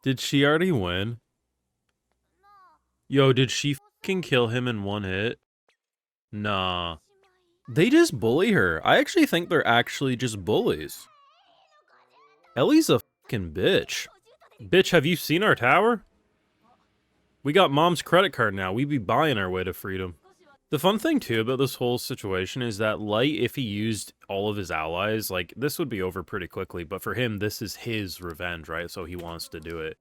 Did she already win? Yo, did she fucking kill him in one hit? Nah. They just bully her. I actually think they're actually just bullies. Ellie's a fucking bitch. Bitch, have you seen our tower? We got mom's credit card now. We be buying our way to freedom. The fun thing, too, about this whole situation is that Light, if he used all of his allies, like, this would be over pretty quickly. But for him, this is his revenge, right? So he wants to do it.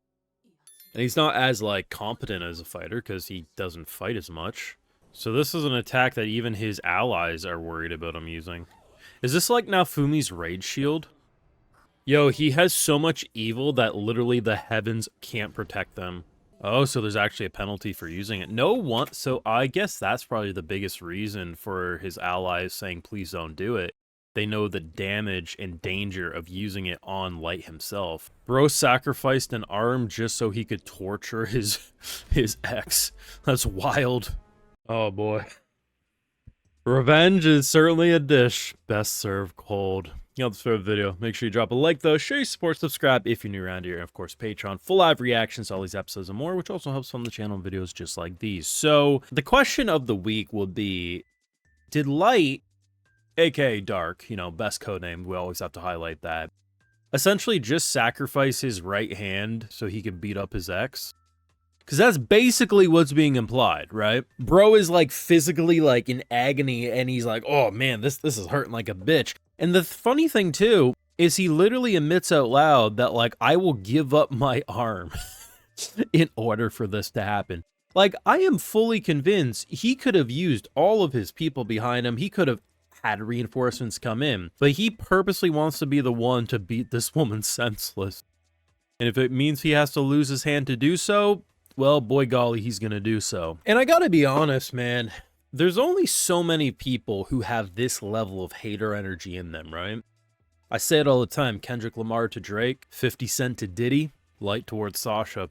And he's not as, like, competent as a fighter because he doesn't fight as much. So this is an attack that even his allies are worried about him using. Is this like Naofumi's Rage Shield? Yo, he has so much evil that literally the heavens can't protect them. Oh, so there's actually a penalty for using it. No one, so I guess that's probably the biggest reason for his allies saying please don't do it. They know the damage and danger of using it on Light himself. Bro sacrificed an arm just so he could torture his ex. That's wild. Oh boy. Revenge is certainly a dish best served cold. You know, this favorite video. Make sure you drop a like though, share your support, subscribe if you're new around here, and of course Patreon, full live reactions to all these episodes and more, which also helps fund the channel and videos just like these. So the question of the week will be, did Light, aka Dark, you know, best codename, we always have to highlight that, essentially just sacrifice his right hand so he could beat up his ex? Because that's basically what's being implied, right? Bro is like physically like in agony and he's like, oh man, this is hurting like a bitch. And the funny thing too is he literally admits out loud that like, I will give up my arm in order for this to happen. Like, I am fully convinced he could have used all of his people behind him. He could have had reinforcements come in, but he purposely wants to be the one to beat this woman senseless. And if it means he has to lose his hand to do so, well, boy golly, he's gonna do so. And I gotta be honest, man, there's only so many people who have this level of hater energy in them, right? I say it all the time, Kendrick Lamar to Drake, 50 Cent to Diddy, Light towards Sasha.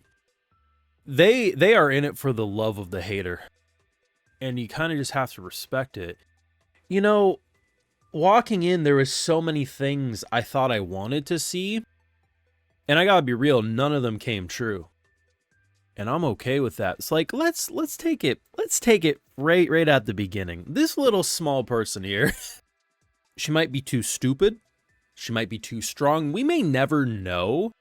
They are in it for the love of the hater. And you kind of just have to respect it. You know, walking in, there was so many things I thought I wanted to see. And I gotta be real, none of them came true. And I'm okay with that. It's like, let's take it right at the beginning. This little small person here, she might be too stupid. She might be too strong. We may never know.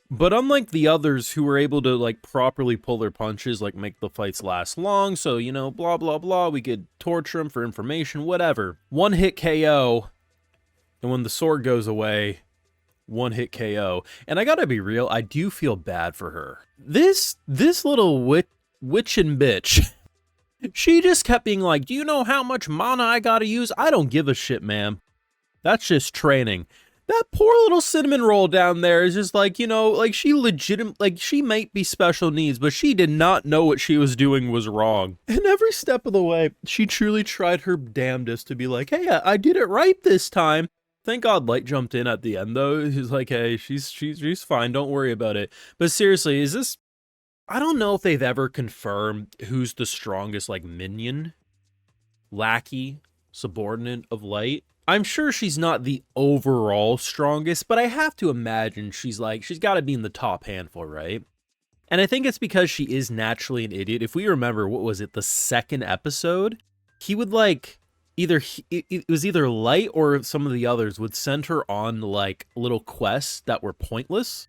But unlike the others who were able to like properly pull their punches, like make the fights last long, so, you know, blah, blah, blah, we could torture them for information, whatever. One hit KO, and when the sword goes away, one hit KO. And I gotta be real, I do feel bad for her. This little witch and bitch, she just kept being like, do you know how much mana I gotta use? I don't give a shit, ma'am. That's just training. That poor little cinnamon roll down there is just like, you know, like she she might be special needs, but she did not know what she was doing was wrong. And every step of the way, she truly tried her damnedest to be like, hey, I did it right this time. Thank God Light jumped in at the end though. He's like, hey, she's fine, don't worry about it. But seriously, is this, I don't know if they've ever confirmed who's the strongest like minion, lackey, subordinate of Light. I'm sure she's not the overall strongest, but I have to imagine she's got to be in the top handful, right? And I think it's because she is naturally an idiot. If we remember, what was it, the second episode? He would like, it was either Light or some of the others would send her on like little quests that were pointless,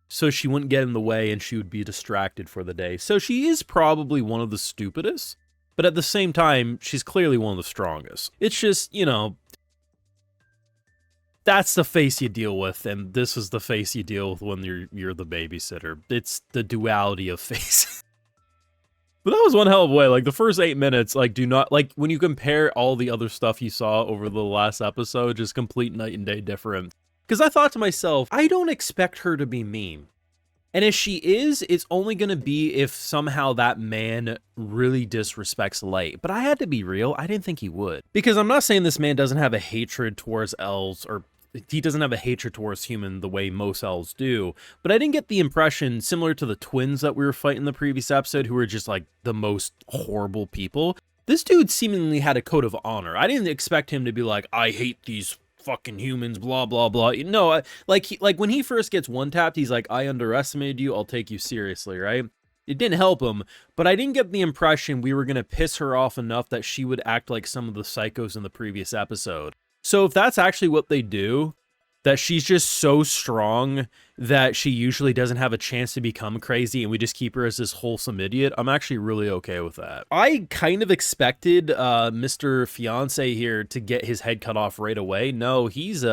so she wouldn't get in the way and she would be distracted for the day. So she is probably one of the stupidest, but at the same time, she's clearly one of the strongest. It's just, you know, that's the face you deal with, and this is the face you deal with when you're the babysitter. It's the duality of face. But that was one hell of a way. Like, the first 8 minutes, like, do not, like, when you compare all the other stuff you saw over the last episode, just complete night and day different. Because I thought to myself, I don't expect her to be mean. And if she is, it's only going to be if somehow that man really disrespects Light. But I had to be real, I didn't think he would. Because I'm not saying this man doesn't have a hatred towards elves, or he doesn't have a hatred towards human the way most elves do. But I didn't get the impression, similar to the twins that we were fighting in the previous episode, who were just like the most horrible people. This dude seemingly had a code of honor. I didn't expect him to be like, I hate these fucking humans, blah, blah, blah. No, like when he first gets one-tapped, he's like, I underestimated you, I'll take you seriously, right? It didn't help him, but I didn't get the impression we were going to piss her off enough that she would act like some of the psychos in the previous episode. So if that's actually what they do, that she's just so strong that she usually doesn't have a chance to become crazy and we just keep her as this wholesome idiot, I'm actually really okay with that. I kind of expected Mr. Fiance here to get his head cut off right away. No, he's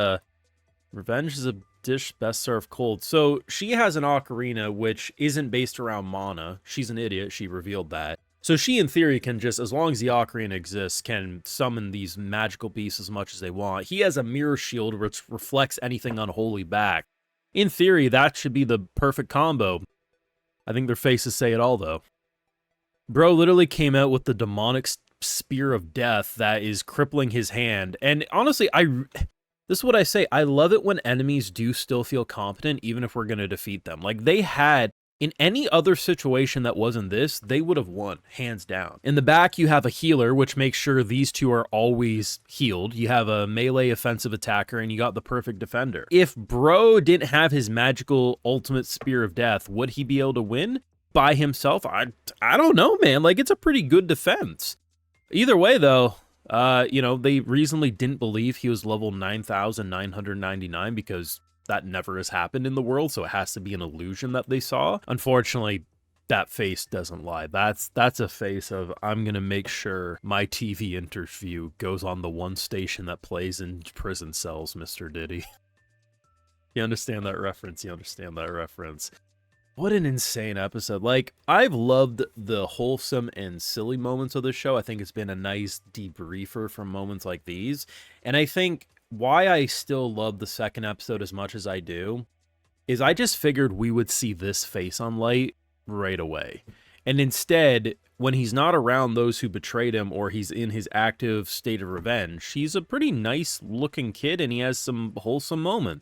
revenge is a dish best served cold. So she has an ocarina which isn't based around mana. She's an idiot, she revealed that. So she, in theory, can just, as long as the ocarina exists, can summon these magical beasts as much as they want. He has a mirror shield which reflects anything unholy back. In theory, that should be the perfect combo. I think their faces say it all, though. Bro literally came out with the demonic spear of death that is crippling his hand. And honestly, this is what I say. I love it when enemies do still feel competent, even if we're going to defeat them. Like, they had... In any other situation that wasn't this, they would have won, hands down. In the back, you have a healer, which makes sure these two are always healed. You have a melee offensive attacker, and you got the perfect defender. If Bro didn't have his magical ultimate spear of death, would he be able to win by himself? I don't know, man. Like, it's a pretty good defense. Either way, though, you know, they reasonably didn't believe he was level 9,999 because... that never has happened in the world, so it has to be an illusion that they saw. Unfortunately, that face doesn't lie. That's a face of, I'm going to make sure my TV interview goes on the one station that plays in prison cells, Mr. Diddy. You understand that reference? You understand that reference. What an insane episode. Like, I've loved the wholesome and silly moments of the show. I think it's been a nice debriefer from moments like these. And I think... why I still love the second episode as much as I do is I just figured we would see this face on light right away. And instead, when he's not around those who betrayed him or he's in his active state of revenge, he's a pretty nice looking kid and he has some wholesome moment.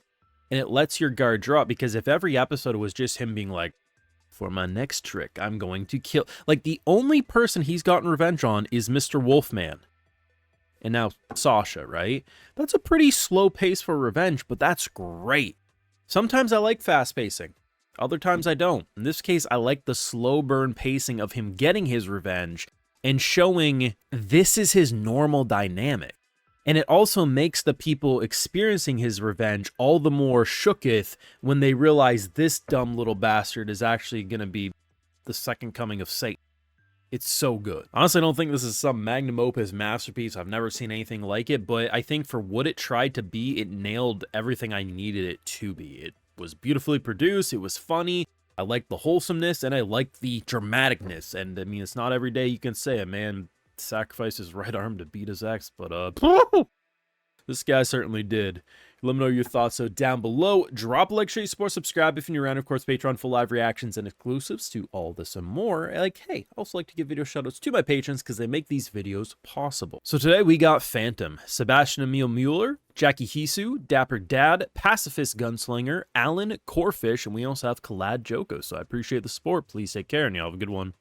And it lets your guard drop because if every episode was just him being like, for my next trick, I'm going to kill... like, the only person he's gotten revenge on is Mr. Wolfman. And now Sasha, right? That's a pretty slow pace for revenge, but that's great. Sometimes I like fast pacing. Other times I don't. In this case, I like the slow burn pacing of him getting his revenge and showing this is his normal dynamic. And it also makes the people experiencing his revenge all the more shooketh when they realize this dumb little bastard is actually going to be the second coming of Satan. It's so good. Honestly, I don't think this is some magnum opus masterpiece. I've never seen anything like it, but I think for what it tried to be, it nailed everything I needed it to be. It was beautifully produced, it was funny, I liked the wholesomeness, and I liked the dramaticness. And I mean, it's not every day you can say a man sacrificed his right arm to beat his ex, but this guy certainly did. Let me know your thoughts so down below. Drop a like, share, support, subscribe if you're new around. Of course, Patreon for live reactions and exclusives to all this and more. Like, hey, I also like to give video shoutouts to my patrons because they make these videos possible. So today we got Phantom, Sebastian Emil Mueller, Jackie Hisu, Dapper Dad, Pacifist Gunslinger, Alan, Corefish, and we also have Kalad Joko. So I appreciate the support. Please take care and y'all have a good one.